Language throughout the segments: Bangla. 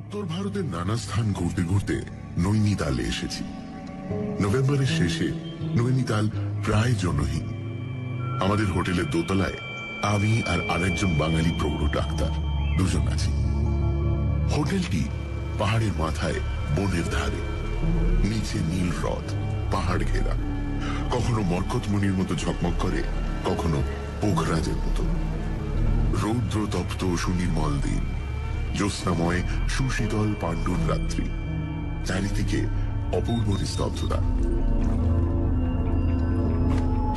উত্তর ভারতের নানা স্থান ঘুরতে ঘুরতে নৈনিতালে এসেছি। নভেম্বরের শেষে নৈনিতাল প্রায় জনহীন। আমাদের হোটেলের দোতলায় আমি আর আরেকজন বাঙালি প্রৌঢ় ডাক্তার দুজন আছি। হোটেলটি পাহাড়ের মাথায়, বনের ধারে। নিচে নীল হ্রদ, পাহাড় ঘেরা। কখনো মরকতমণির মতো ঝকমক করে, কখনো পোখরাজের মতো। রৌদ্র তপ্ত সুনির্মল দিন, জ্যোৎস্নাময় সুশীতল পাণ্ডুর রাত্রি, চারিদিকে অপূর্ব নিস্তব্ধতা।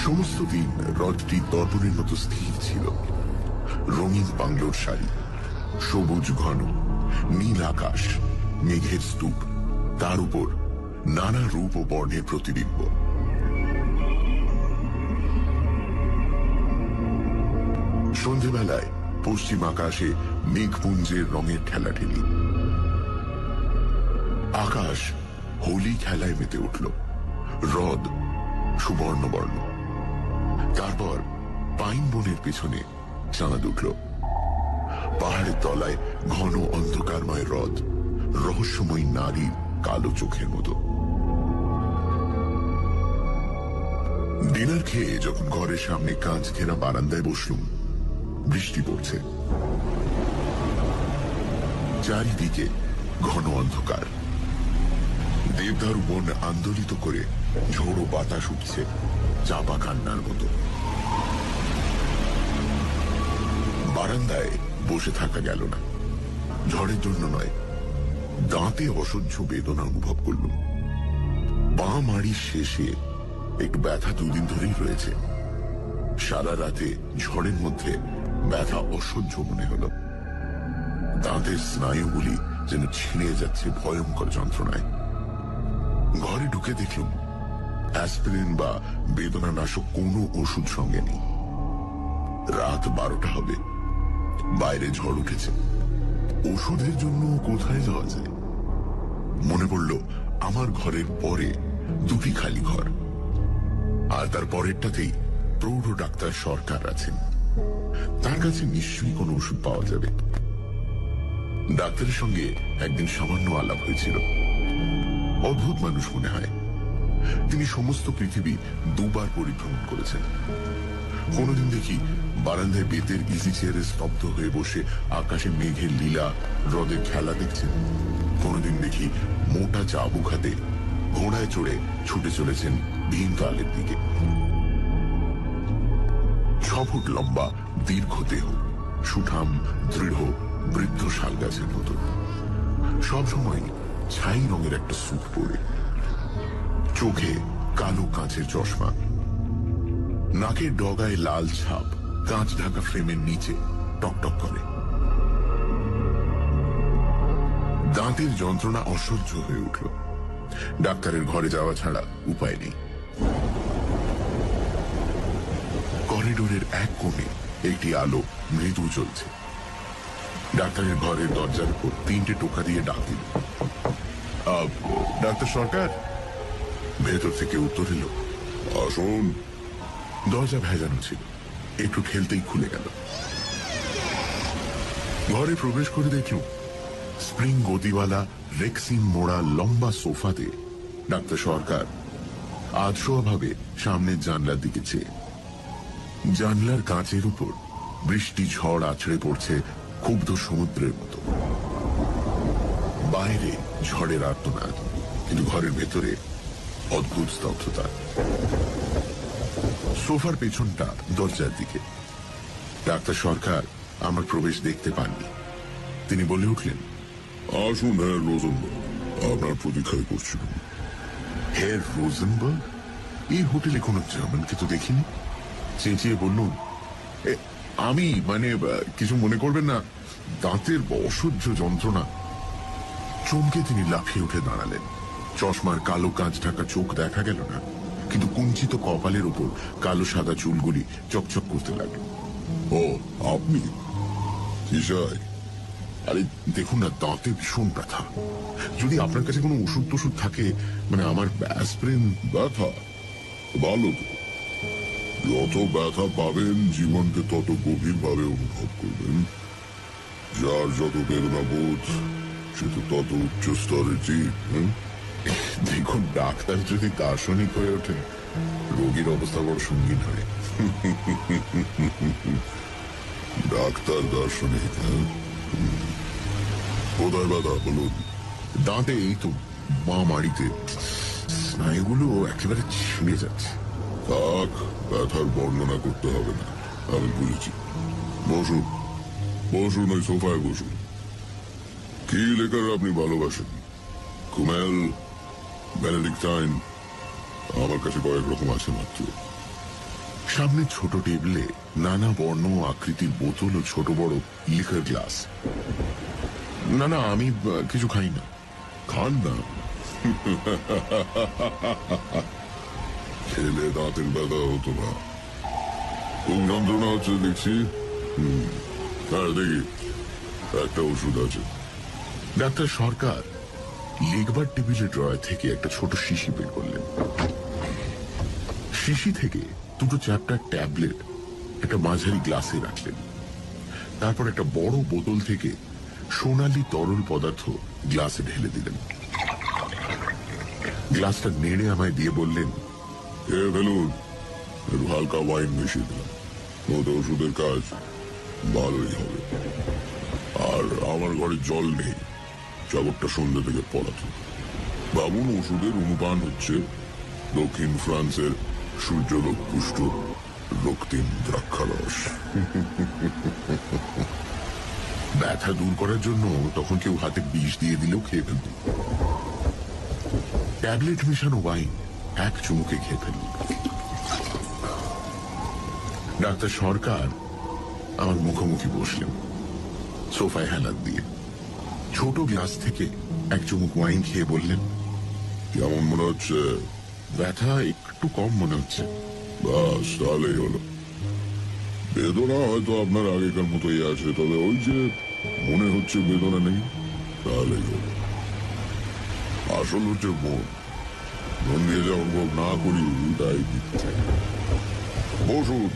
সমস্ত দিন হ্রদটি দর্পণের মতো স্থির ছিল। রঙিন বাংলোর শাড়ি, সবুজ ঘন, নীল আকাশ, মেঘের স্তূপ, তার উপর নানা রূপ ও বর্ণের প্রতিবিম্ব। সন্ধেবেলায় পশ্চিম আকাশে মেঘপুঞ্জের রঙের ঠেলাঠেলি। আকাশ হোলি খেলায় মেতে উঠল। হ্রদ সুবর্ণবর্ণ। তারপর পাইন বনের পেছনে চাঁদ উঠল। পাহাড়ের তলায় ঘন অন্ধকারময় হ্রদ, রহস্যময়ী নারীর কালো চোখের মতো। ডিনার খেয়ে যখন ঘরের সামনে কাঁচ ঘেরা বারান্দায় বসলুম, বৃষ্টি পড়ছে। চারিদিকে ঘন অন্ধকার। দেবদারু বন আন্দোলিত করে ঝোড়ো বাতাস উঠছে চাপা কান্নার মতো। বারান্দায় বসে থাকা গেল না। ঝড়ের জন্য নয়, দাঁতে অসহ্য বেদনা অনুভব করলুম। বাঁ মাড়ির শেষে একটু ব্যথা দুদিন ধরেই রয়েছে। সারা রাতে ঝড়ের মধ্যে ব্যথা অসহ্য মনে হল। দাঁতের স্নায়ুগুলি যেন ছিঁড়ে যাচ্ছে ভয়ঙ্কর যন্ত্রণায়। ঘরে ঢুকে দেখলুম অ্যাসপিরিন বা বেদনানাশক কোনো ওষুধ সঙ্গে নেই। রাত 12টা হবে, বাইরে ঝড় উঠেছে। ওষুধের জন্য কোথায় যাওয়া যায়? মনে পড়ল আমার ঘরের পরে দুটি খালি ঘর, আর তার পরেরটাতেই প্রৌঢ় ডাক্তার সরকার আছেন। তার কাছে নিশ্চয়ই কোনো ওষুধ পাওয়া যাবে। ডাক্তারের সঙ্গে একদিন সামান্য আলাপ হয়েছিল। অদ্ভুত মানুষ মনে হয়। তিনি সমস্ত পৃথিবী 2 বার পরিভ্রমণ করেছেন। কোনদিন দেখি বারান্দায় বেতের ইজি চেয়ারে স্তব্ধ হয়ে বসে আকাশে মেঘের লীলা, হ্রদের খেলা দেখছেন। কোনদিন দেখি মোটা চাবুক হাতে ঘোড়ায় চড়ে ছুটে চলেছেন ভীমতালের দিকে। 6 ফুট লম্বা, দীর্ঘ দেহ, সুঠাম, দৃঢ়, বৃদ্ধ শাল গাছের মতো। সবসময় ছাই রঙের একটা স্যুট পরে, চোখে কালো কাঁচের চশমা, নাকের ডগায় লাল ছাপ কাঁচ ঢাকা ফ্রেমের নিচে টকটক করে। দাঁতের যন্ত্রণা অসহ্য হয়ে উঠল। ডাক্তারের ঘরে যাওয়া ছাড়া উপায় নেই। করিডোরের এক কোণে একটি আলো মৃদু জ্বলছে। ডাক্তারের ঘরের দরজার উপর 3টে টোকা দিয়ে ডাক দিল, ডাক্তার সরকার। ভেতর থেকে উত্তর এলো, আসুন। দরজা ভেজানো ছিল, একটু ঠেলতেই খুলে গেল। ঘরে প্রবেশ করে দেখলুম স্প্রিং গদিওয়ালা রেক্সিন মোড়া লম্বা সোফাতে ডাক্তার সরকার আধশোয়াভাবে সামনের জানলার দিকে চেয়ে। জানলার কাঁচের উপর বৃষ্টি ঝড় আছড়ে পড়ছে ক্ষুব্ধ সমুদ্রের মতো। বাইরে ঝড়ের আর্তনাদ, কিন্তু ঘরের ভেতরে অদ্ভুত স্তব্ধতা। সোফার পেছনটা দরজার দিকে। ডাক্তার সরকার আমার প্রবেশ দেখতে পাননি। তিনি বলে উঠলেন, আসুন হ্যার রোজেনবার্গ, আপনার প্রতীক্ষায় করছিলাম। হ্যার রোজেনবার্গ? এই হোটেলে কোনো জার্মানকে তো দেখিনি। চেঁচিয়ে বললুম, আমি কিছু মনে করবেন না, দাঁতের অসহ্য যন্ত্রণা। চমকে তিনি লাফিয়ে উঠে দাঁড়ালেন। চশমার কালো কাঁচ ঢাকা চোখ দেখা গেল না, কিন্তু কুঞ্চিত কপালের উপর কালো সাদা চুলগুলি চকচক করতে লাগলো। ও আপনি? আরে দেখুন না, দাঁতে ভীষণ ব্যথা। যদি আপনার কাছে কোনো ওষুধ টষুধ থাকে, আমার অ্যাসপিরিন। ব্যথা? ভালো তো। যত ব্যথা পাবেন জীবনকে তত গভীরভাবে অনুভব করবেন। যার যত বেদনা বোধ সে তো তত উচ্চ স্তরের জীব। দেখুন, ডাক্তার যদি দার্শনিক হয়ে ওঠেন, রোগীর অবস্থা বড় সঙ্গীন হয়। ডাক্তার দার্শনিক? কোথায় ব্যথা বলুন? দাঁতে, এই তো বাঁ মাড়িতে। স্নায়ুগুলো একেবারে ছিঁড়ে যাচ্ছে। থাক, ব্যথার বর্ণনা করতে হবে না, আমি বুঝেছি। বসুন, বসুন, ওই সোফায় বসুন। কি লেখার আপনি ভালোবাসেন? কুমেল, বেনেডিক্টাইন? আমার কাছে কয়েক রকম আছে মাত্র। সামনে ছোট টেবিলে নানা বর্ণ ও আকৃতির বোতল ও ছোট বড় লিকার গ্লাস। না না, আমি কিছু খাই না। খান না? খেলে দাঁতের ব্যথা হতো না। খুব যন্ত্রণা হচ্ছে দেখছি। হ্যাঁ, দেখি, একটা ওষুধ আছে। ডাক্তার সরকার লিখবার টেবিলের ড্রয়ার থেকে একটা ছোট শিশি বের করলেন। শিশি থেকে দুটো চ্যাপ্টার ট্যাবলেট একটা মাঝারি গ্লাসে রাখলেন। তারপর একটা বড় বোতল থেকে সোনালী তরল পদার্থ গ্লাসে ঢেলে দিলেন। গ্লাসটা নেড়ে আমায় দিয়ে বললেন, খেয়ে ফেলুন। একটু হালকা ওয়াইন মিশিয়ে দিলাম, ওতে ওষুধের কাজ ভালোই হবে। আর আমার ঘরে জল নেই, চাদরটা সন্ধ্যে থেকে পড়াতো। ভাবুন, ওষুধের অনুপান হচ্ছে দক্ষিণ ফ্রান্সের সূর্যলোক পুষ্ট রক্তিম দ্রাক্ষারস। ব্যথা দূর করার জন্য তখন কেউ হাতে বিষ দিয়ে দিলেও খেয়ে ফেলত। ট্যাবলেট মেশানো ওয়াইন এক চুমুকে খেয়ে ফেলল। ডাক্তার সরকার আমার মুখোমুখি বসলেন, সোফায় হেলান দিয়ে। ছোট গ্লাস থেকে এক চুমুক ওয়াইন খেয়ে বললেন, কেমন মনে হচ্ছে? ব্যথা একটু কম মনে হচ্ছে। বাস, তাহলেই হলো। বেদনা হয়তো আপনার আগেকার মতোই আছে, তবে ওই যে মনে হচ্ছে বেদনা নেই, তাহলেই হলো। আসল হচ্ছে মন। মন দিয়ে যা অনুভব না করি, তাই দিচ্ছে। বসুন,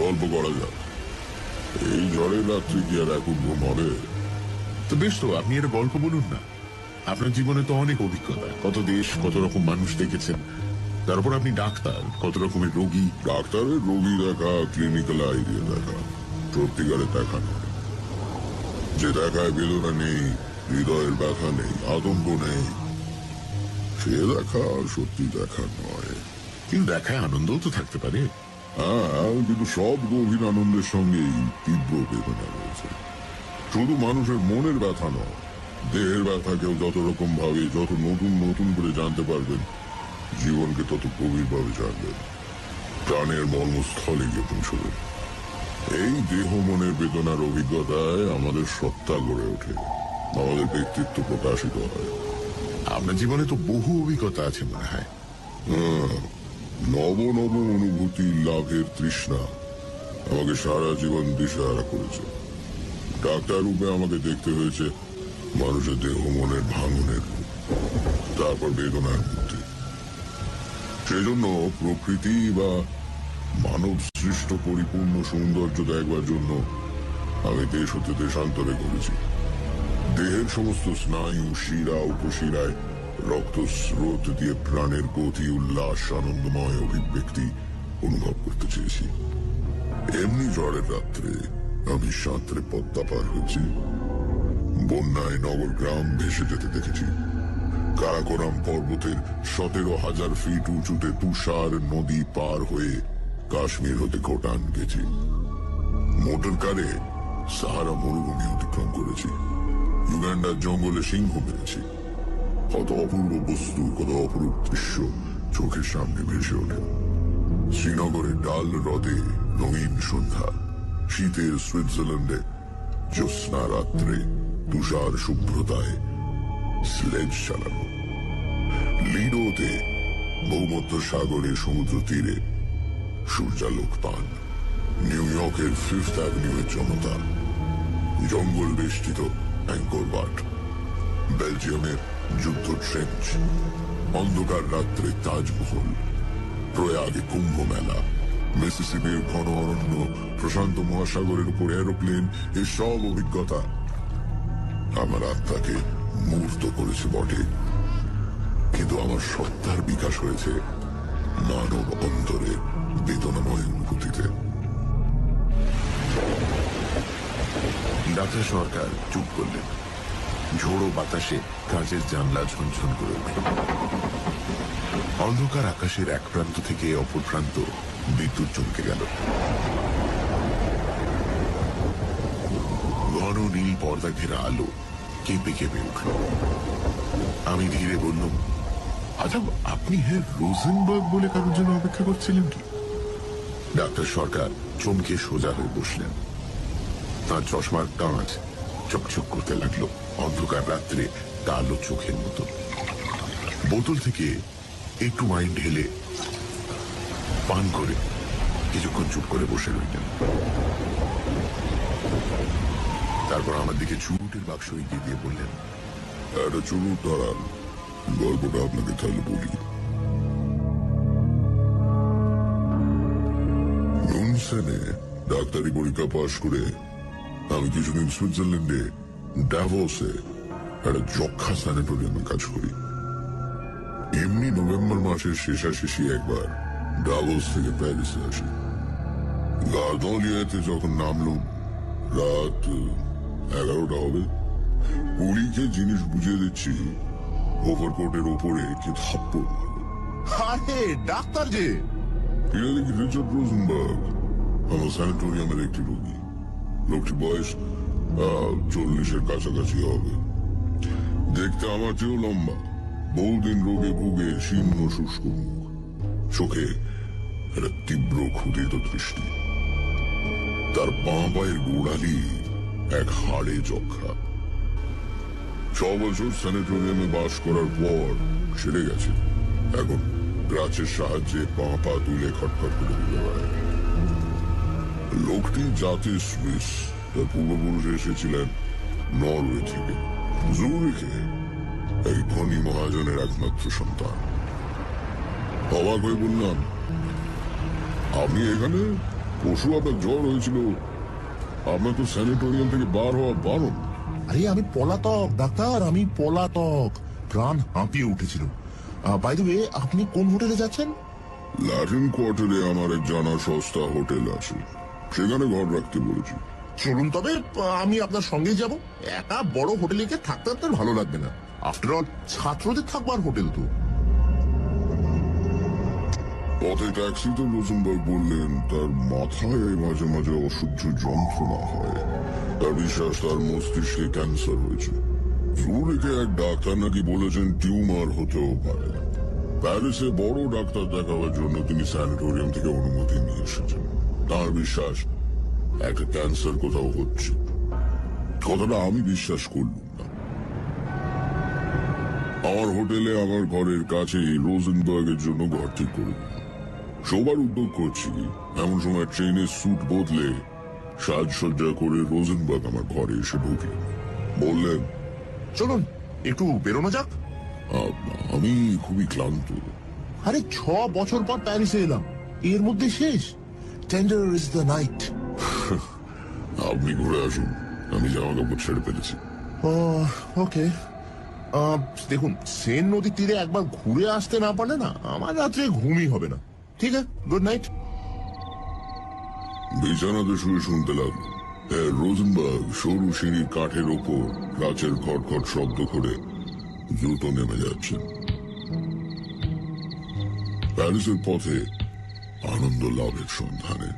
গল্প করা যাক। এই ঝড়ের রাত্রি কি আর এখন ঘুম হবে? তো বেশ, তো আপনি একটা গল্প বলুন না। আপনার জীবনে তো অনেক অভিজ্ঞতা, কত দেশ, কত রকম মানুষ দেখেছেন। তারপর আপনি ডাক্তার, কত রকমের রোগী। ডাক্তারের রোগী দেখা ক্লিনিক্যাল আই দিয়ে দেখা, সত্যিকারে দেখা নয়। যে দেখায় বেদনা নেই, হৃদয়ের ব্যথা নেই, আতঙ্ক নেই, সে দেখা সত্যি দেখা নয়। কিন্তু দেখায় আনন্দও তো থাকতে পারে। হ্যাঁ, কিন্তু সব গভীর আনন্দের সঙ্গেই তীব্র বেদনা রয়েছে। শুধু মানুষের মনের ব্যথা নয়, দেহের ব্যথাকেও যত রকম ভাবে, যত নতুন নতুন করে জানতে পারবেন, জীবনকে তত গভীরভাবে জানবেন, প্রাণের মর্মস্থলে গিয়ে পৌঁছবেন। এই দেহ মনের বেদনার অভিজ্ঞতায় আমাদের সত্তা গড়ে ওঠে, আমাদের ব্যক্তিত্ব প্রকাশিত হয়। আপনার জীবনে তো বহু অভিজ্ঞতা আছে মনে হয়। নব নব অনুভূতি লাভের তৃষ্ণা আমাকে সারা জীবন দিশাহারা করেছে। ডাক্তার রূপে আমাকে দেখতে হয়েছে মানুষের দেহ মনের ভাঙনের, তারপর বেদনার মধ্যে। সেজন্য প্রকৃতি বা মানব সৃষ্ট পরিপূর্ণ সৌন্দর্য দেখবার জন্য আমি দেশ হতে দেশান্তরে করেছি। দেহের সমস্ত স্নায়ু, শিরা, উপশিরায় রক্ত স্রোত দিয়ে প্রাণের গতি, উল্লাস, আনন্দময় অভিব্যক্তি অনুভব করতে চেয়েছি। এমনি ঝড়ের রাত্রে আমি সাঁতরে পদ্মা পার হয়েছি, বন্যায় নগর গ্রাম ভেসে যেতে দেখেছি। কারাকোরাম পর্বতের 17,000 ফিট উঁচুতে তুষার নদী পার হয়ে কাশ্মীর হতে কোটান গেছি। মোটর কারে সাহারা মরুভূমি অতিক্রম করেছি, ইউগান্ডার জঙ্গলে সিংহ মেরেছি। কত অপূর্ব বস্তু, কত অপরূপ দৃশ্য চোখের সামনে ভেসে ওঠে। শ্রীনগরের ডাল হ্রদে রঙিন সন্ধ্যা, শীতের সুইজারল্যান্ডে জ্যোৎস্না রাত্রে তুষার শুভ্রতায় স্লেজ চালানো, লিডোতে ভূমধ্য সাগরের সমুদ্র তীরে সূর্যালোক পান, নিউ ইয়র্কের 5th অ্যাভিনিউয়ের জনতা, জঙ্গল বেষ্টিত অ্যাঙ্করবাট, বেলজিয়ামের যুদ্ধ ট্রেঞ্চ, অন্ধকার রাত্রে তাজমহল, প্রয়াগে কুম্ভ মেলা, মিসিসিপির ঘন অরণ্য, প্রশান্ত মহাসাগরের উপর এরোপ্লেন, এসব অভিজ্ঞতা আমার আত্মাকে তো করেছে বটে, কিন্তু আমার সত্তার বিকাশ হয়েছে মানব অন্তরের বেদনাময় অনুভূতিতে। ডাক্তার সরকার চুপ করলেন। ঝোড়ো বাতাসে কাঁচের জানলা ঝনঝন করে উঠল। অন্ধকার আকাশের এক প্রান্ত থেকে অপর প্রান্ত বিদ্যুৎ চমকে গেল। ঘন নীল পর্দা ঘেরা আলো কেঁপে কেঁপে উঠল। আমি ধীরে বললাম, আচ্ছা, আপনি হ্যাঁ রোজেনবার্গ বলে কারোর জন্য অপেক্ষা করছিলেন কি? ডাক্তার সরকার চমকে সোজা হয়ে বসলেন। তার চশমার কাঁচ চকচক করতে লাগলো অন্ধকার রাত্রে কালো চোখের মতো। বোতল থেকে একটু ওয়াইন ঢেলে পান করে কিছুক্ষণ চুপ করে বসে রইলেন। তারপর আমার দিকে চুরুটের বাক্স এগিয়ে দিয়ে বললেন, একটা চুরুট দাঁড়ান, গল্পটা আপনাকে তাহলে বলি। নুনসেনে ডাক্তারি পরীক্ষা পাশ করে আমি কিছুদিন সুইজারল্যান্ডে ডাভোসে একটা যক্ষা স্যানিটোরিয়ামে কাজ করি। এমনি নভেম্বর মাসের শেষাশেষি একবার ডাভোস থেকে প্যারিসে আসি। গার্দলিয়াতে যখন নামলাম রাত 11টা হবে। পুলিশকে জিনিস বুঝিয়ে দিচ্ছি, ওভারকোটের ওপরে কে থাপ্পড় মারল। আরে ডাক্তার যে, এটা দেখি রিচার্ড রোজেনবার্গ, আমার স্যানিটোরিয়ামের একটি রোগী। লোকটি বয়স 40-এর কাছাকাছি হবে। দেখতে আমার চেয়েও লম্বা, বহুদিন রোগে ভুগে শীর্ণ শুষ্ক মুখ, চোখে একটা তীব্র ক্ষুধিত দৃষ্টি। তার বাঁ পায়ের গোড়ালি এক হাড়ে যক্ষা। 6 বছর স্যানিটোরিয়ামে বাস করার পর সেরে গেছে। এখন ক্রাচের সাহায্যে বাঁ পা তুলে খটখট করে ঘুরে বেড়ায়। লোকটি জাতে সুইস, তার পূর্বপুরুষ এসেছিলেন নরওয়ে থেকে। জুরিখে এই ধনী মহাজনের একমাত্র সন্তান। অবাক হয়ে বললাম, আপনি এখানে? পশু আপনার জ্বর হয়েছিল, আপনার তো স্যানিটোরিয়াম থেকে বার হওয়া বারণ। আরে আমি পলাতক ডাক্তার, আমি পলাতক। প্রাণ হাঁপিয়ে উঠেছিল। বাই দ্য ওয়ে, আপনি কোন হোটেলে যাচ্ছেন? ল্যাটিন কোয়ার্টারে আমার এক জানা সস্তা হোটেল আছে, সেখানে ঘর রাখতে বলেছি। চলুন তবে, আমি আপনার সঙ্গে যাব। একা বড় হোটেলে গিয়ে থাকতে আপনার ভালো লাগবে না। আফটার অল ছাত্রদের থাকবার হোটেল তো। পথে ট্যাক্সিতে রোজেনবার্গ বললেন তার মাথায় মাঝে মাঝে অসহ্য যন্ত্রণা হয়। তার বিশ্বাস তার মস্তিষ্কে ক্যান্সার হয়েছে। জুরিখে এক ডাক্তার নাকি বলেছেন টিউমার হতেও পারে। প্যারিসে বড় ডাক্তার দেখাবার জন্য তিনি স্যানিটোরিয়াম থেকে অনুমতি নিয়ে এসেছেন। তার বিশ্বাস একটা ক্যান্সার কোথাও হচ্ছে। কথাটা আমি বিশ্বাস করলাম না। আমার হোটেলে আমার ঘরের কাছেই রোজেনবার্গের জন্য ঘর ঠিক করে দিলাম। সবার উদ্যোগ করছি, এমন সময় ট্রেনের স্যুট বদলে সাজসজ্জা করে রোজেনবার্গ আমার ঘরে এসে ঢুকলেন। বললেন, চলুন একটু বেরোনো যাক। আমি খুবই ক্লান্ত। আরে 6 বছর পর প্যারিসে এলাম, এর মধ্যে শেষ। Tender is the night. আপনি ঘুরে আসুন, আমি জামা কাপড় ছেড়ে ফেলেছি। ওকে। দেখুন, সেন নদীর তীরে একবার ঘুরে আসতে না পারলে না আমার রাত্রে ঘুমই হবে না। ঠিক আছে, গুড নাইট। বিছানাতে শুয়ে শুনতে লাগলো রোজেনবার্গ সরু সিঁড়ির কাঠের ওপর কাচের খটখট শব্দ করে দ্রুত নেমে যাচ্ছে। প্যারিসের পথে আনন্দ লাভের সন্ধানে।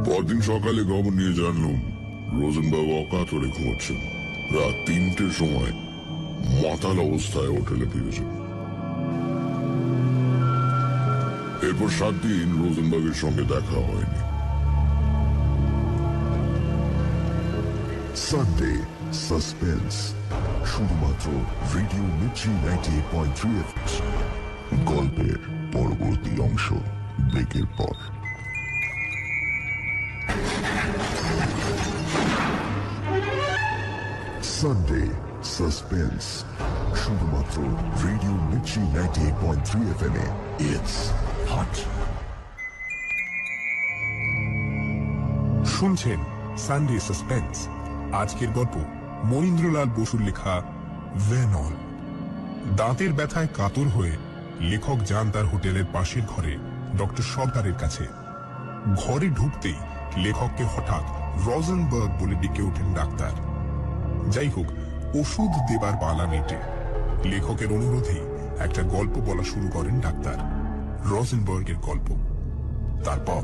পরদিন সকালে খবর নিয়ে জানলাম রোজেনবার্গ অকাতরে ঘুমোচ্ছেন। রাত 3টের সময় মাতাল অবস্থায় হোটেলে ফিরেছেন। এরপর 7 দিন রোজেনবার্গের সঙ্গে দেখা হয়নি। সানডে সাসপেন্স, শুধুমাত্র রেডিও মির্চি 98.3 FM। গল্পের পরবর্তী অংশ ব্রেকের পর। সানডে সাসপেন্স, শুধুমাত্র radio Mirchi 98.3 FM A. It's hot. শুনছেন সানডে সাসপেন্স। আজকের গল্প মনীন্দ্রলাল বসুর লেখা ভেনল। দাঁতের ব্যথায় কাতর হয়ে লেখক যান তার হোটেলের পাশের ঘরে ডক্টর সরকারের কাছে। ঘরে ঢুকতেই লেখককে হঠাৎ রজেনবার্গ বলে ডেকে ওঠেন ডাক্তার। যাই হোক, ওষুধ দেবার পালা মেটে লেখকের অনুরোধেই একটা গল্প বলা শুরু করেন ডাক্তার, রজেনবার্গের গল্প। তারপর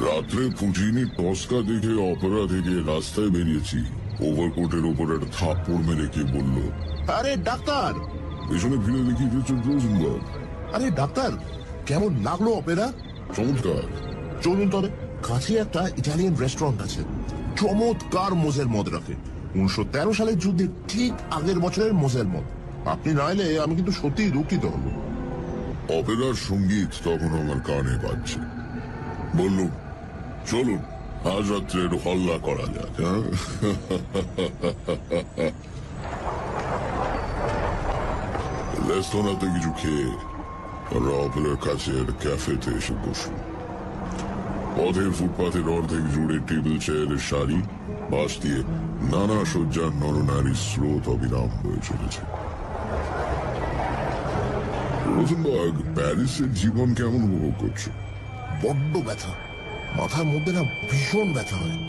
রাত্রে পুটিনি টসকা দেখে অপেরা থেকে রাস্তায় বেরিয়েছি। ওভারকোটের উপর একটা থাপ্পড় মেরে কে বলল, আরে ডাক্তার! পেছনে ফিরে দেখি রিচার্ড রোজেনবার্গ। আরে ডাক্তার, কেমন লাগলো অপেরা? চমৎকার। চলুন তবে, কাছে একটা ইটালিয়ান রেস্টুরেন্ট আছে, চমৎকার মোজের মদ রাখে। 1913 সালের যুদ্ধে ঠিক আগের বছরের মোজের মদ। আপনি না এলে আমি কিন্তু সত্যিই দুঃখিত হব। অপেরার সঙ্গীত তখন আমার কানে বাজছে। বলল, চলুন আজ রাত্রে একটু হল্লা করা যাক। হ্যাঁ, রেস্তোরাঁতে কিছু খেয়ে আমরা অপেরার কাছে একটা ক্যাফেতে এসে বসি। পথের ফুটপাথের অর্ধেক জুড়ে টেবিল চেয়ারের সারি, পাশ দিয়ে নানা সজ্জার নরনারীর স্রোত অবিরাম হয়ে চলেছে। রোজেনবার্গ, প্যারিসের জীবন কেমন উপভোগ করছো? বড্ড ব্যথা, মাথার মধ্যে না ভীষণ ব্যথা হয়।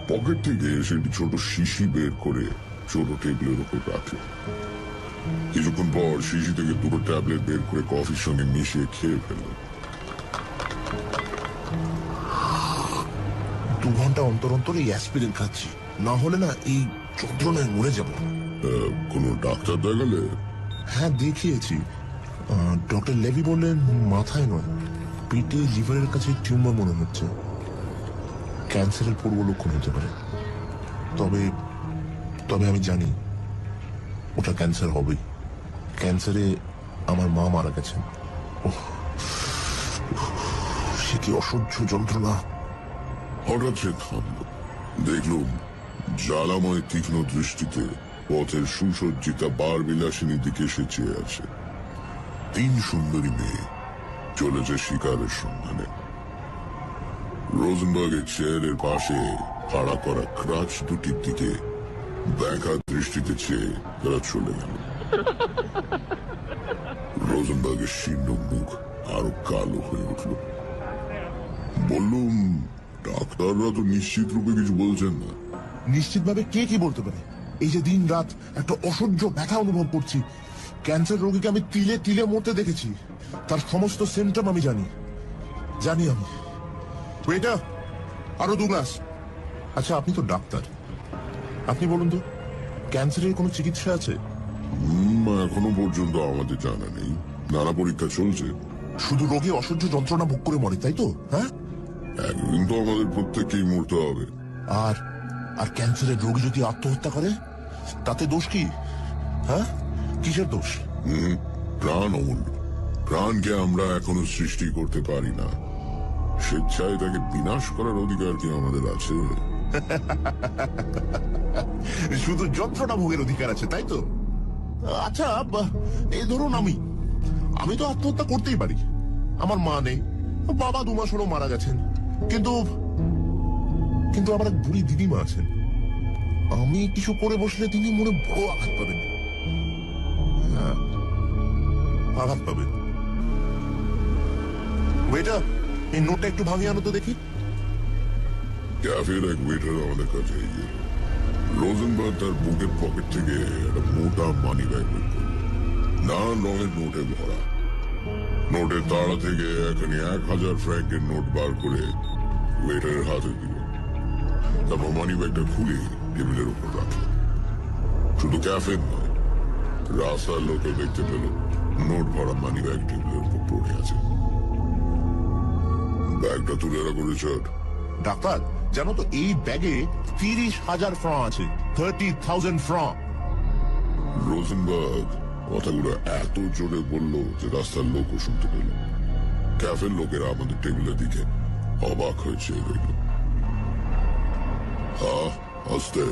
পকেট থেকে সেটি ছোট শিশি বের করে ছোট টেবিলের উপর রাখে। কিছুক্ষণ পর শিশি থেকে দুটো ট্যাবলেট বের করে কফির সঙ্গে মিশিয়ে খেয়ে ফেলল। 2 ঘন্টা অন্তর অন্তর এই অ্যাসপিরিন খাচ্ছি, না হলে না এই যন্ত্রণায় মরে যাব। কোনো ডাক্তার দেখালে? হ্যাঁ, দেখিয়েছি। ডক্টর লেভি বললেন মাথায় নয়, পেটে লিভারের কাছে টিউমার মনে হচ্ছে, ক্যান্সারের পূর্ব লক্ষণ হতে পারে। তবে তবে আমি জানি ওটা ক্যান্সার হবেই। ক্যান্সারে আমার মা মারা গেছেন। ওহ, সে কি অসহ্য যন্ত্রণা! হঠাৎ সে থামল। দেখলুম জ্বালাময় তীক্ষ্ণ দৃষ্টিতে পথের সুসজ্জিতা বার বিলাসিনী দিকে সে চেয়ে আছে। 3 সুন্দরী মেয়ে চলেছে শিকারের সন্ধানে। রোজেনবার্গের চেয়ারের পাশে খাড়া করা ক্রাচ দুটির দিকে দেখা দৃষ্টিতে চেয়ে তারা চলে গেল। রোজেনবার্গের শীর্ণ মুখ আরো কালো হয়ে উঠল। বললুম, ডাক্তাররা তো নিশ্চিত রূপে কিছু বলছেন না। নিশ্চিতভাবে কে কি বলতে পারে? এই যে দিন রাত একটা অসহ্য ব্যথা অনুভব করছি। ক্যান্সার রোগীকে আমি তিলে তিলে মরতে দেখেছি, তার সমস্ত সিমটম আমি জানি আমি। ওয়েটার, আরো 2 গ্লাস। আচ্ছা, আপনি তো ডাক্তার, আপনি বলুন তো, ক্যান্সারের কোনো চিকিৎসা আছে? এখনো পর্যন্ত আমাদের জানা নেই। নানা পরীক্ষা চলছে। শুধু রোগী অসহ্য যন্ত্রণা ভোগ করে মরে, তাই তো? হ্যাঁ, একদিন তো আমাদের প্রত্যেককেই মরতে হবে। আর আর ক্যান্সারের রোগী যদি আত্মহত্যা করে, তাতে দোষ কি? হ্যাঁ, কিসের দোষ? প্রাণ অমূল্য। প্রাণকে আমরা এখনো সৃষ্টি করতে পারি না। স্বেচ্ছায় তাকে বিনাশ করার অধিকার কি আমাদের আছে? শুধু যন্ত্রণা ভোগের অধিকার আছে, তাই তো? আচ্ছা, এই ধরুন আমি তো আত্মহত্যা করতেই পারি। আমার মা নেই, বাবা 2 মাস হলো মারা গেছেন, কিন্তু কিন্তু আমার এক বুড়ি দিদিমা আছেন। আমি কিছু করে বসলে তিনি মনে বড় আঘাত পাবেন। হ্যাঁ, আঘাত পাবেন। ওয়েটার, এই নোটটা একটু ভাঙিয়ে আনো তো দেখি। ক্যাফের এক ওয়েটার আমাদের কাছে এগিয়ে এলো। রোজেনবার্গ তার বুকের পকেট থেকে একটা মোটা মানি ব্যাগ বের করল। নানান রঙের নোটে ভরা। নোটের তাড়া থেকে এখানে 1000 ফ্র্যাঙ্কের নোট বার করে ওয়েটারের হাতে দিল। তারপর মানি ব্যাগটা খুলে টেবিলের উপর রাখল। শুধু ক্যাফের নয়, রাস্তার লোকে দেখতে পেল নোট ভরা মানি ব্যাগ টেবিলের উপর পড়ে আছে। ব্যাগটা তুলে রাখো রিচার্ড। ডাক্তার, জানো তো এই ব্যাগে 30,000 ফ্রাঁ আছে। 30,000 ফ্রাঁ। রোজেনবার্গ কথাগুলো এত জোরে বলল যে রাস্তার লোকও শুনতে পেল। ক্যাফের লোকেরা আমাদের টেবিলের দিকে অবাক হয়ে চেয়ে রইল। আস্তে,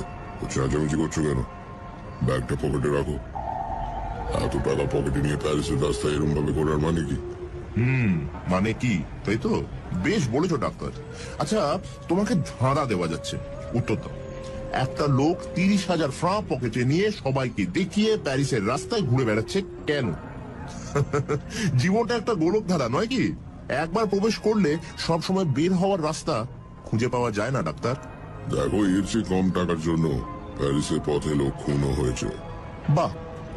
চেঁচামেচি করছো কেন? ব্যাগটা পকেটে রাখো। এত টাকা পকেটে নিয়ে প্যারিসের রাস্তায় এরম ভাবে করার মানে কি? মানে কি, তাই তো? বেশ বলেছো ডাক্তার। আচ্ছা, তোমাকে ধাঁধা দেওয়া যাচ্ছে, উত্তর দাও। একটা লোক 30,000 ফ্রাঁ পকেটে নিয়ে সবাইকে দেখিয়ে প্যারিসের রাস্তায় ঘুরে বেড়াচ্ছে কেন? জীবনটা একটা গোলক ধারা নয় কি? একবার প্রবেশ করলে সব সময় বের হওয়ার রাস্তা খুঁজে পাওয়া যায় না ডাক্তার। দেখো, এর চেয়ে কম টাকার জন্য প্যারিসের পথে লোক খুনও হয়েছে। বাহ,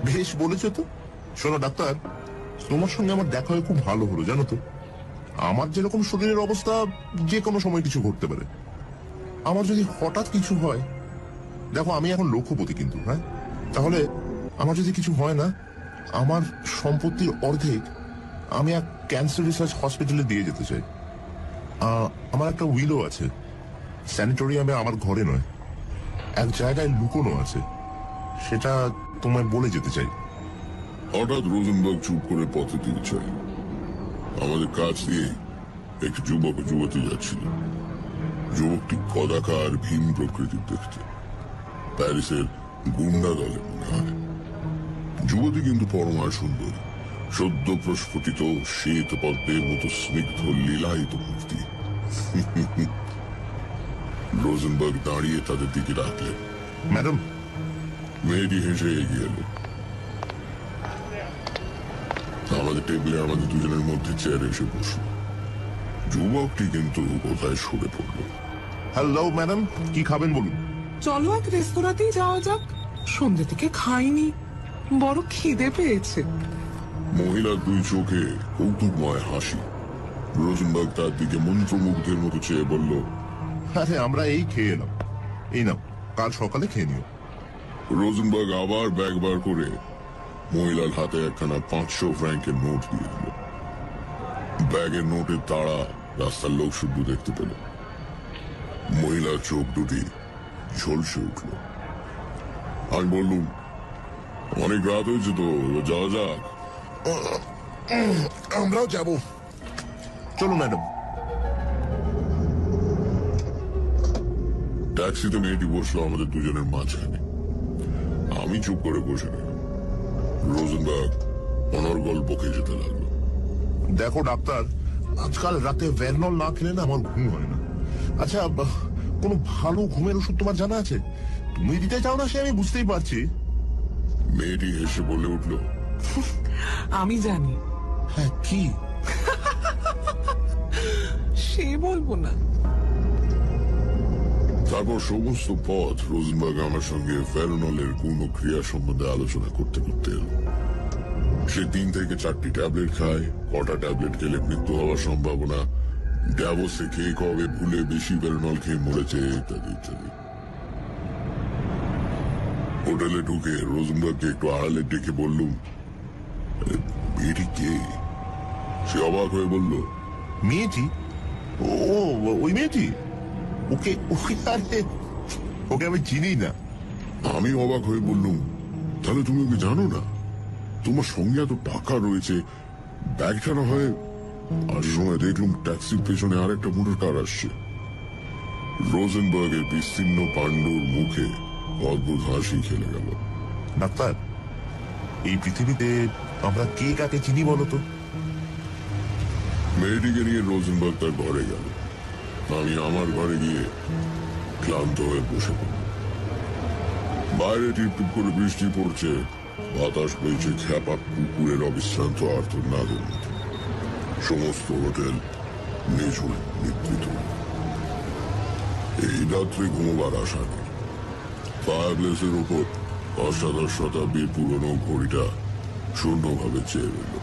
বেশ বলেছো তো। শোনো ডাক্তার, তোমার সঙ্গে আমার দেখা হয়ে খুব ভালো হলো, জানো তো। আমার যেরকম শরীরের অবস্থা, যে কোনো সময় কিছু ঘটতে পারে। আমার যদি হঠাৎ কিছু হয়, দেখো আমি এখন লক্ষপতি কিন্তু, হ্যাঁ, তাহলে আমার যদি কিছু হয় না, আমার সম্পত্তির অর্ধেক আমি এক ক্যান্সার রিসার্চ হসপিটালে দিয়ে যেতে চাই। আমার একটা উইলও আছে, স্যানিটোরিয়ামে আমার ঘরে নয়, এক জায়গায় লুকোনো আছে, সেটা তোমায় বলে যেতে চাই। হঠাৎ রোজেনবার্গ চুপ করে পথে দিকে চাই। আমাদের কাছ দিয়ে একটি যুবক ও যুবতী যাচ্ছিল। যুবকটি কদাকার ভীম প্রকৃতির দেখতে, প্যারিসের গুন্ডা দলে মনে হয়। যুবতী কিন্তু পরমা সুন্দরী, সদ্য প্রস্ফুটিত শ্বেত পদ্মের মতো স্নিগ্ধ লীলায়িত মূর্তি। রোজেনবার্গ দাঁড়িয়ে তাদের দিকে ডাকলেন, ম্যাডাম। মেয়েটি হেসে এগিয়ে এলো। আমাদের টেবিলে আমাদের দুজনের মধ্যে চেয়ারে এসে বসল। যুবকটি কিন্তু কোথায় সরে পড়ল। হ্যালো ম্যাডাম, কি খাবেন বলুন? চলো এক রেস্তোরাঁতেই যাওয়া যাক, সন্ধ্যে থেকে খাইনি, বড় খিদে পেয়েছে। মহিলার দুই চোখে কৌতুকময় হাসি। রোজেনবার্গ তার দিকে মন্ত্রমুগ্ধের মতো চেয়ে বলল, আরে আমরা এই খেয়ে এলাম, এই নাও, কাল সকালে খেয়ে নিও। রোজেনবার্গ আবার ব্যাগ বার করে মহিলার হাতে একখানা 500 ফ্র্যাঙ্কের নোট দিয়ে দিল। ব্যাগের নোটের তাড়া রাস্তার লোক শুধু দেখতে পেল। মহিলার চোখ দুটি ঝলসে উঠল। আমি বললুম, অনেক রাত হয়েছে তো, এবার যাওয়া যাক। আমরাও যাব, চলো ম্যাডাম। ট্যাক্সিতে মেয়েটি বসলো আমাদের দুজনের মাঝখানে। আমি চুপ করে বসে গেলাম। রোজেনবার্গ অনর্গল বকে যেতে লাগলো। দেখো ডাক্তার, আজকাল রাতে ভ্যানল না খেলে না আমার ঘুম হয় না। আচ্ছা, কোনো ভালো ঘুমের ওষুধ তোমার জানা আছে? তুমি দিতে চাও না সে আমি বুঝতেই পারছি। মেয়েটি হেসে বলে উঠল, আমি জানি। হ্যাঁ, কি? সে বলবো না। তারপর সমস্ত পথ রোজেনবার্গ আমার সঙ্গে ফেরোনলের গুণ ও ক্রিয়া সম্বন্ধে আলোচনা করতে করতে এলো। সে 3 থেকে 4টি ট্যাবলেট খায়, কটা ট্যাবলেট খেলে মৃত্যু হওয়ার সম্ভাবনা, ড্যাভোসে কে কবে ভুলে বেশি ফেরোনল খেয়ে মরেছে, ইত্যাদি ইত্যাদি। হোটেলে ঢুকে রোজেনবার্গকে একটু আড়ালে ডেকে বললুম, মেয়েটি কে? সে অবাক হয়ে বলল, মেয়েটি? ও, ওই মেয়েটি? ওকে ওকে আরে, ওকে আমি চিনি না। আমি অবাক হয়ে বললুম, তাহলে তুমি ওকে জানো না? তোমার সঙ্গে এত টাকা রয়েছে, ব্যাগটা না হয়। আর সময় দেখলুম ট্যাক্সির পেছনে আরেকটা মোটর কার আসছে। রোজেনবার্গের বিস্তীর্ণ পাণ্ডুর মুখে অদ্ভুত হাসি খেলে গেল। ডাক্তার, এই পৃথিবীতে আমরা কে কাকে চিনি বলতো? মেয়েটিকে নিয়ে রোজেনবার্গ তার ঘরে গেল। আমি আমার ঘরে গিয়ে ক্লান্ত হয়ে বসে পড়লাম। বাইরে টিপটিপ করে বৃষ্টি পড়ছে, বাতাস বইছে খ্যাপা কুকুরের অবিশ্রান্ত আর্তনাদের মতো। সমস্ত হোটেল নিঝুম নিদ্রিত। এই রাত্রে ঘুমোবার আশা নেই। ফায়ারপ্লেসের উপর অষ্টাদশ শতাব্দীর পুরনো ঘড়িটা শূন্যভাবে চেয়ে রইল।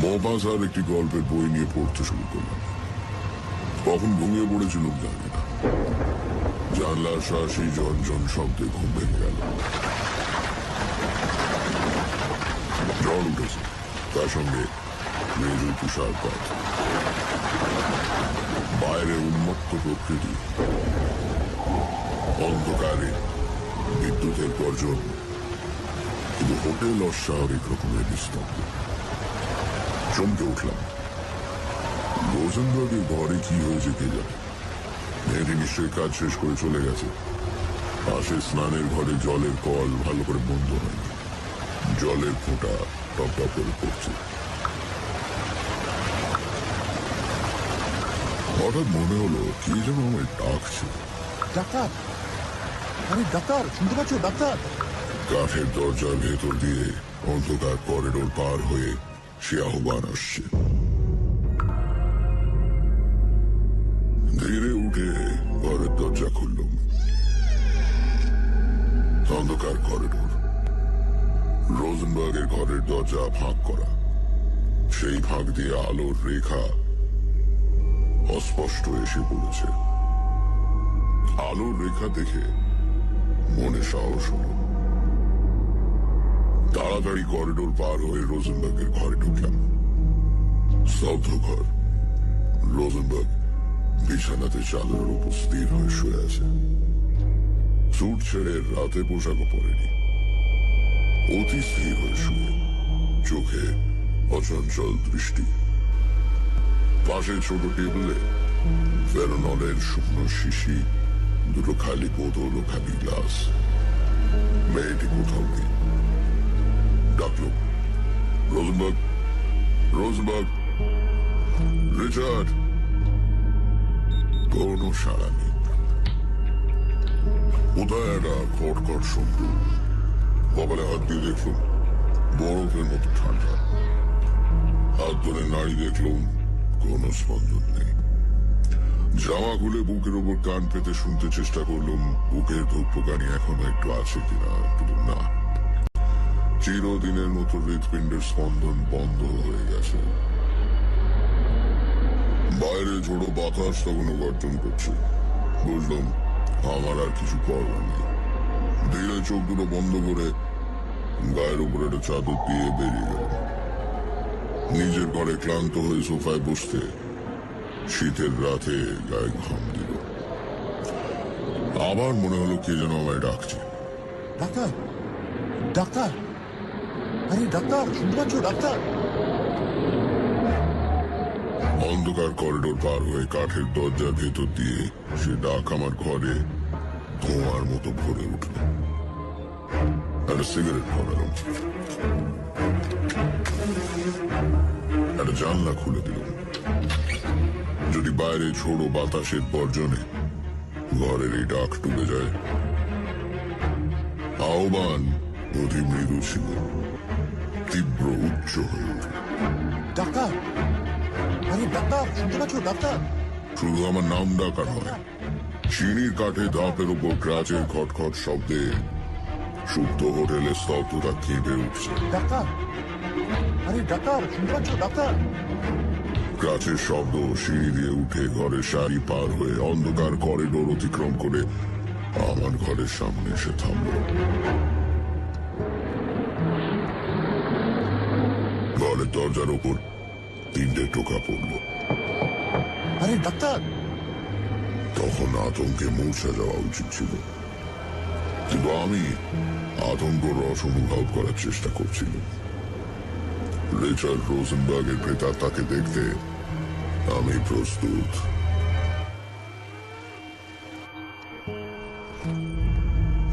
মপাসার একটি গল্পের বই নিয়ে পড়তে শুরু করলাম। কখন ঘুমিয়ে পড়েছিলাম জানি না। জানলার শ্বাসী ঝনঝন শব্দে ঘুম ভেঙে গেল। ঝড় উঠেছে, তার সঙ্গে মেরু তুষারপাত। বাইরে উন্মত্ত প্রকৃতি, অন্ধকারে বিদ্যুতের গর্জন, কিন্তু হোটেল অস্বাভাবিক রকমের নিস্তব্ধ। চমকে উঠলাম। রোজেনবার্গের ঘরে কি হয়েছে কে জানে। মেয়েটি নিশ্চয়ই কাজ শেষ করে চলে গেছে। পাশে স্নানের ঘরে জলের কল ভালো করে বন্ধ হয়নি। জলের ফোঁটা টপ টপ করে পড়ছে। হঠাৎ মনে হলো কি যেন আমায় ডাকছে। ডাক্তার, আরে ডাক্তার, শুনতে পাচ্ছ ডাক্তার? কাঠের দরজার ভেতর দিয়ে অন্ধকার করিডোর পার হয়ে সে আহ্বান আসছে। ধীরে উঠে ঘরের দরজা খুললুম। অন্ধকার করিডোর, রোজেনবার্গের ঘরের দরজা ফাঁক করা। সেই ফাঁক দিয়ে আলোর রেখা অস্পষ্ট এসে পড়েছে। আলোর রেখা দেখে মনে সাহস হলো। তাড়াতাড়ি করিডোর পার হয়ে রোজেনবার্গের ঘরে ঢুকলাম। স্তব্ধ ঘর। রোজেনবার্গ বিছানাতে চাদরের উপর স্থির হয়ে শুয়ে আছে। স্যুট ছেড়ে রাতে পোশাকও পরেনি। অতি স্থির হয়ে শুয়ে, চোখে অচঞ্চল দৃষ্টি। পাশে ছোট টেবিলে ফেরোনলের শুকনো শিশি, দুটো খালি বোতল ও খালি গ্লাস। মেয়েটি কোথাও নেই। ডাকলো, রোজেনবার্গ, রোজেনবার্গ, রিচার্ড। কোনো সাড়া নেই। কোথায় একটা খটখট শব্দ। কপালে হাত দিয়ে দেখলুম বরফের মতো ঠান্ডা। হাত ধরে নাড়ি দেখলুম কোনো স্পন্দন নেই। জামা খুলে বুকের ওপর কান পেতে শুনতে চেষ্টা করলুম বুকের ধূপকানি এখনো একটু আছে কিনা, কিন্তু না। চিরদিনের মতো হৃৎপিণ্ডের স্পন্দন বন্ধ হয়ে গেছে। বাইরে ঝোড়ো বাতাস তখনও গর্জন করছে। বুঝলাম আমার আর কিছু করবার নেই। ধীরে চোখ দুটো বন্ধ করে গায়ের উপর একটা চাদর দিয়ে বেরিয়ে গেল। নিজের ঘরে ক্লান্ত হয়ে সোফায় বসতে শীতের রাতে গায়ে ঘাম দিল। আবার মনে হলো কে যেন আমায় ডাকছে। ডাক্তার, ডাক্তার, আরে ডাক্তার, শুনতে পাচ্ছ ডাক্তার? অন্ধকার করিডোর পার হয়ে কাঠের দরজার ভেতর দিয়ে সে ডাক আমার ঘরে ধোঁয়ার মতো ভরে উঠল। একটা সিগারেট ধরালাম, একটা জানলা খুলে দিলাম। যদি বাইরে ছোড়ো বাতাসের গর্জনে ঘরের এই ডাক ডুবে যায়। আহ্বান অতি মৃদু ছিল, তীব্র উচ্চ হয়ে উঠল। ডাক্তার, আরে ডাক্তার, শুনতে পাচ্ছ ডাক্তার? শুধু আমার নাম ডাকা নয়, চিনির কাঠে ধাপের উপর ক্রাচের খটখট শব্দে সুপ্ত হোটেলের স্তব্ধতা কেঁপে উঠছে। ডাক্তার, আরে ডাক্তার, শুনতে পাচ্ছ ডাক্তার? ক্রাচের শব্দ সিঁড়ি দিয়ে উঠে ঘরের সারি পার হয়ে অন্ধকার করিডোর অতিক্রম করে আমার ঘরের সামনে এসে থামল। ঘরের দরজার ওপর 3টে টোকা পড়ল। আরে ডাক্তার! তখন আতঙ্কে মূর্ছা যাওয়া উচিত ছিল, কিন্তু আমি আতঙ্ক রস অনুভব করার চেষ্টা করছিলাম। রিচার্ড রোজেনবার্গের প্রেতাত্মাকে দেখতে আমি প্রস্তুত।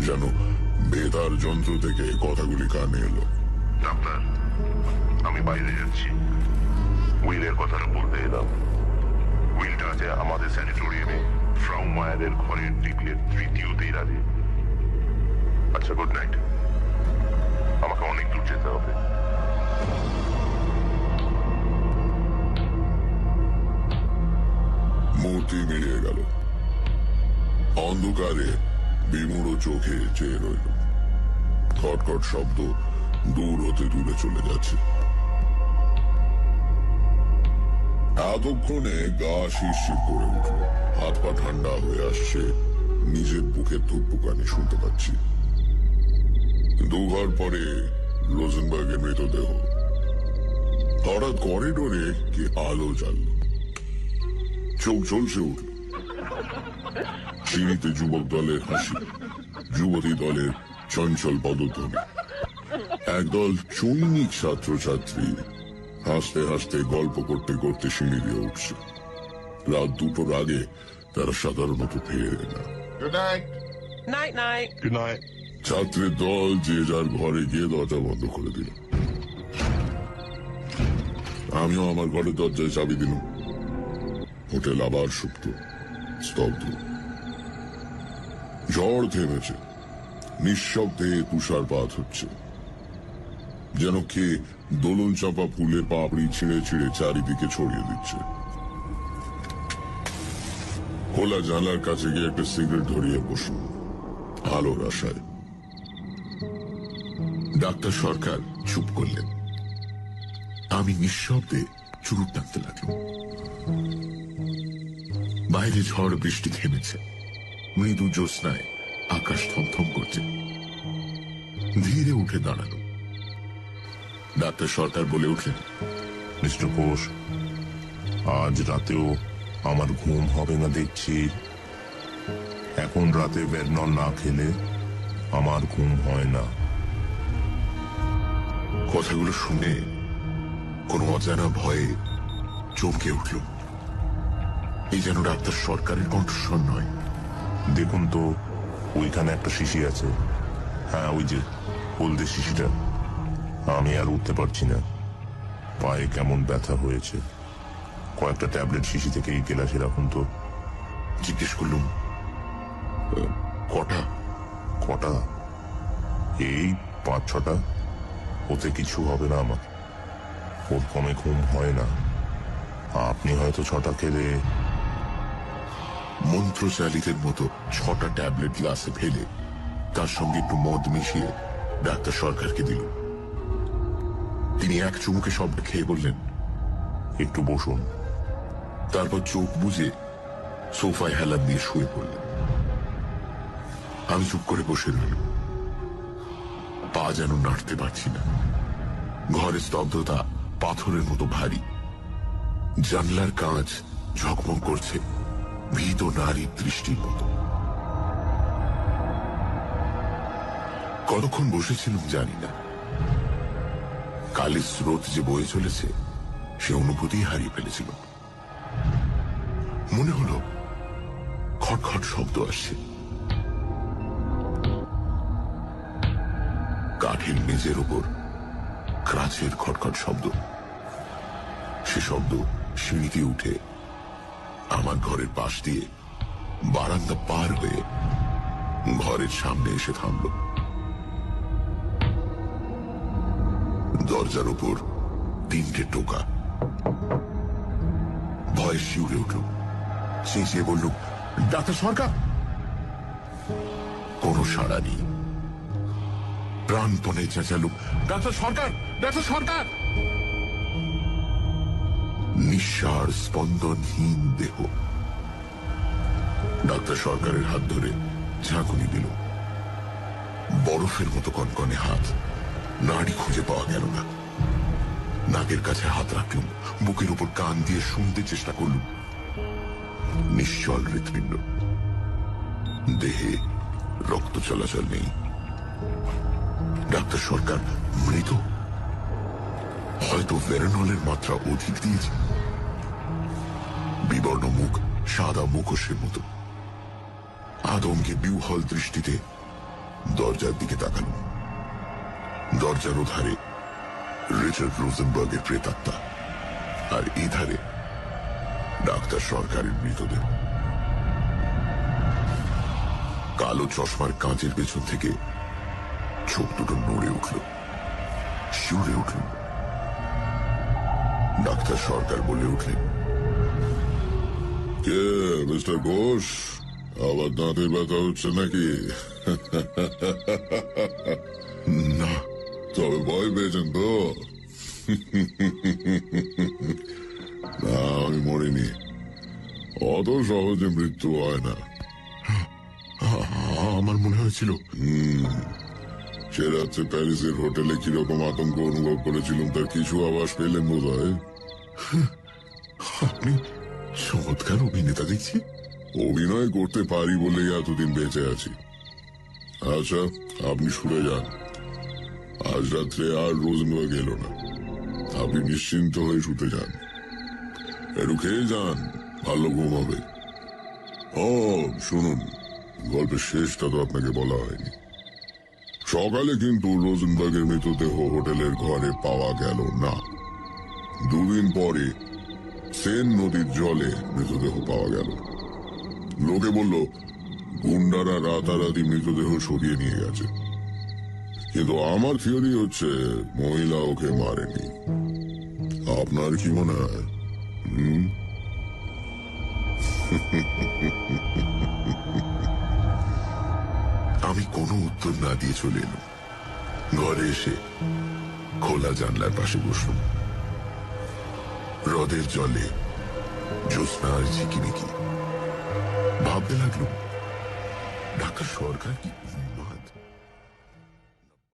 যেন বেতার যন্ত্র থেকে কথাগুলি কানে এলো। ডাক্তার, আমি বাইরে যাচ্ছি। উইলের কথাটা বলতে এলাম। উইলটা আছে আমাদের স্যানিটোরিয়ামে ফ্রাউ মায়ারের ঘরের টেবিলের 3য় দেয়ালে। আচ্ছা, গুড নাইট। আমাকে অনেক দূর যেতে হবে। মূর্তি মিলিয়ে গেল। অন্ধকারে বিমূঢ় চোখে চেয়ে রইল। খটখট শব্দ দূর হতে দূরে চলে যাচ্ছে। এতক্ষণে গা শিরশির করে উঠল, হাত পা ঠান্ডা হয়ে আসছে। নিজের বুকের ধুকপুকানি শুনতে পাচ্ছি। 2 ঘর পরে রোজেনবার্গের মৃতদেহ। হঠাৎ করিডোরে কি আলো জ্বালল, চোখ ঝলসে উঠল। সিঁড়িতে যুবক দলের হাসি, যুবতী দলের চঞ্চল পদধ্বনি। একদল চৈনিক ছাত্রছাত্রী হাসতে হাসতে গল্প করতে করতে সিঁড়ি দিয়ে উঠছে। রাত 2টোর আগে তারা সাধারণত ফেরে না। Good night. Night, night. Good night. ছাত্রের দল যে যার ঘরে গিয়ে দরজা বন্ধ করে দিল। আমিও আমার ঘরের দরজায় চাবি দিলাম। হোটেল আবার সুপ্ত, স্তব্ধ। ঝড় থেমেছে, নিঃশব্দে তুষারপাত হচ্ছে, যেন কে দোলন চাপা ফুলের পাপড়ি ছিঁড়ে ছিঁড়ে চারিদিকে ছড়িয়ে দিচ্ছে। খোলা জানলার কাছে গিয়ে একটা সিগারেট ধরিয়ে বসুন আলোর আশায়। ডাক্তার সরকার চুপ করলেন। আমি নিঃশব্দে চুরুট টানতে লাগলাম। বাইরে ঝড় বৃষ্টি থেমেছে, মৃদু জ্যোৎস্নায় আকাশ থমথম করছে। ধীরে উঠে দাঁড়ালো। ডাক্তার সরকার বলে উঠলেন, মিস্টার ঘোষ, আজ রাতেও আমার ঘুম হবে না দেখছি। এখন রাতে ভেরনল না খেলে আমার ঘুম হয় না। কথাগুলো শুনে কোনো অজানা ভয়ে চমকে উঠল। এই যেন ডাক্তার সরকারের কণ্ঠস্বর নয়। দেখুন তো, ওইখানে একটা শিশি আছে। হ্যাঁ, ওই যে হলদে শিশিটা। আমি আর উঠতে পারছি না, পায়ে কেমন ব্যথা হয়েছে। কয়েকটা ট্যাবলেট শিশি থেকে এই গেলাসে রাখুন তো। জিজ্ঞেস করলুম, কটা? কটা? এই 5-6টা। ওতে কিছু হবে না আমার। ওর কমে ঘুম হয় না। আপনি হয়তো 6টা খেলে। মন্ত্রচালিতের মতো 6টা ট্যাবলেট গ্লাসে ফেলে তার সঙ্গে একটু মদ মিশিয়ে ডাক্তার সরকারকে দিল। তিনি এক চুমুকে সবটা খেয়ে বললেন, একটু বসুন। তারপর চোখ বুজে সোফায় হেলান দিয়ে শুয়ে পড়লেন। আমি চুপ করে বসে রইলাম। পা যেন নাড়তে পারছি না। ঘরের স্তব্ধতা পাথরের মতো ভারী। জানলার কাঁচ ঝকমক করছে ভীত নারীর দৃষ্টির মতো। কতক্ষণ বসেছিলাম জানি না। কালের স্রোত যে বয়ে চলেছে সে অনুভূতি হারিয়ে ফেলেছিল। মনে হলো খটখট শব্দ আসছে। কাঠের মেঝের উপর ক্রাচের খটখট শব্দ। সে শব্দ সিঁড়িতে উঠে আমার ঘরের পাশ দিয়ে বারান্দা পার হয়ে ঘরের সামনে এসে থামল। দরজার উপর 3টে টোকা। ভয়ে শিউরে উঠল। চেঁচিয়ে বলল, ডাক্তার সরকার। কোনো সাড়া নেই। প্রাণপণে চেঁচালুম, ডাক্তার সরকার, ডাক্তার সরকার। নিঃশ্বাস স্পন্দনহীন দেহ। ডাক্তার সরকারের হাত ধরে ঝাঁকুনি দিল। বরফের মতো কনকনে হাত। নাড়ি খুঁজে পাওয়া গেল না। নাকের কাছে হাত রাখলুম, বুকের উপর কান দিয়ে শুনতে চেষ্টা করলুম। নিশ্চল হৃৎপিণ্ড। দেহে রক্ত চলাচল নেই। ডাক্তার সরকার মৃত। হয়তো ভেরনলের মাত্রা অধিক দিয়েছে। বিবর্ণ মুখ, সাদা মুখোশের মতো। আতঙ্কে বিহ্বল দৃষ্টিতে দরজার দিকে তাকাল। দরজার ওধারে রিচার্ড রোজেনবার্গের প্রেতাত্মা, আর এধারে ডাক্তার সরকারের মৃতদেহ। কালো চশমার কাঁচের পেছন থেকে চোখ দুটো নড়ে উঠল, শিউরে উঠল। ডাক্তার সরকার বলে উঠলেন, কে মিস্টার ঘোষ? আবার দাঁতের ব্যথা হচ্ছে নাকি? না। তবে ভয় পেয়েছেন তো? না, আমি মরিনি। অত সহজে মৃত্যু হয় না। আমার মনে হয়েছিল সে রাত্রে প্যারিসের হোটেলে কিরকম আতঙ্ক অনুভব করেছিলাম তার কিছু আভাস পেলেন বোধ হয়। আপনি চমৎকার অভিনেতা দেখছি। অভিনয় করতে পারি বলেই এতদিন বেঁচে আছি। আচ্ছা, আপনি শুনে যান। আজ রাত্রে আর রোজেনবার্গ এলো না। আপনি নিশ্চিন্ত হয়ে শুতে যান। একটু খেয়ে যান, ভালো ঘুম হবে। ও শুনুন, গল্পের শেষটা তো আপনাকে বলা হয়নি। সকালে কিন্তু রোজেনবার্গের মৃতদেহ হোটেলের ঘরে পাওয়া গেল না। দুদিন পরে সেন নদীর জলে মৃতদেহ পাওয়া গেল। লোকে বলল গুন্ডারা রাতারাতি মৃতদেহ সরিয়ে নিয়ে গেছে, কিন্তু আমার থিওরি হচ্ছে মহিলা ওকে মারেনি। আপনার কি মনে হয়? আমি কোনো উত্তর না দিয়ে চলে এলাম। ঘরে এসে খোলা জানলার পাশে বসলাম। হ্রদের জলে জ্যোৎস্না আর ঝিকিমিকি। ভাবতে লাগলো ডাক্তার সরকার কি